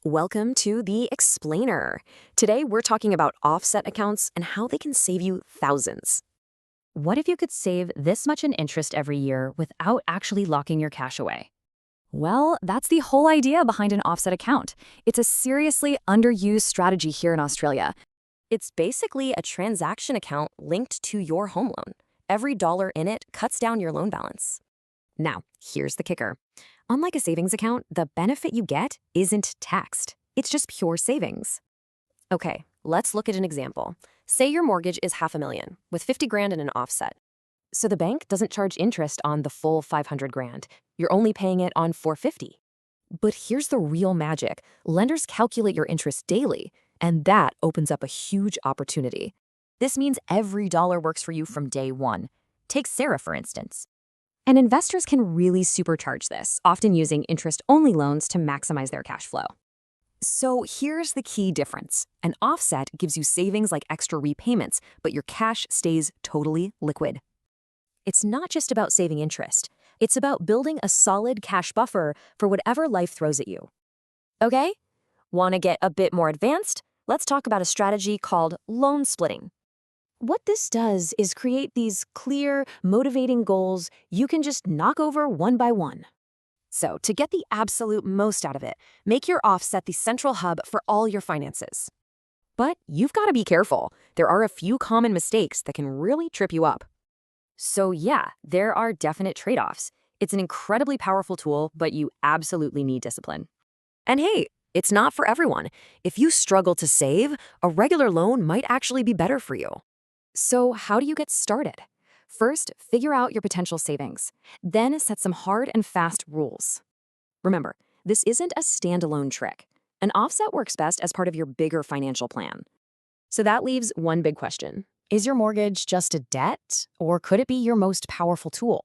Welcome to The Explainer. Today, we're talking about offset accounts and how they can save you thousands. What if you could save this much in interest every year without actually locking your cash away? Well, that's the whole idea behind an offset account. It's a seriously underused strategy here in Australia. It's basically a transaction account linked to your home loan. Every dollar in it cuts down your loan balance. Now, here's the kicker. Unlike a savings account, the benefit you get isn't taxed. It's just pure savings. Okay, let's look at an example. Say your mortgage is $500,000 with 50 grand in an offset. So the bank doesn't charge interest on the full 500 grand. You're only paying it on 450. But here's the real magic. Lenders calculate your interest daily, and that opens up a huge opportunity. This means every dollar works for you from day one. Take Sarah, for instance. And investors can really supercharge this, often using interest-only loans to maximize their cash flow. So here's the key difference. An offset gives you savings like extra repayments, but your cash stays totally liquid. It's not just about saving interest. It's about building a solid cash buffer for whatever life throws at you. Okay? Want to get a bit more advanced? Let's talk about a strategy called loan splitting. What this does is create these clear, motivating goals you can just knock over one by one. So, to get the absolute most out of it, make your offset the central hub for all your finances. But you've got to be careful. There are a few common mistakes that can really trip you up. So yeah, there are definite trade-offs. It's an incredibly powerful tool, but you absolutely need discipline. And hey, it's not for everyone. If you struggle to save, a regular loan might actually be better for you. So how do you get started? First, figure out your potential savings. Then set some hard and fast rules. Remember, this isn't a standalone trick. An offset works best as part of your bigger financial plan. So that leaves one big question. Is your mortgage just a debt, or could it be your most powerful tool?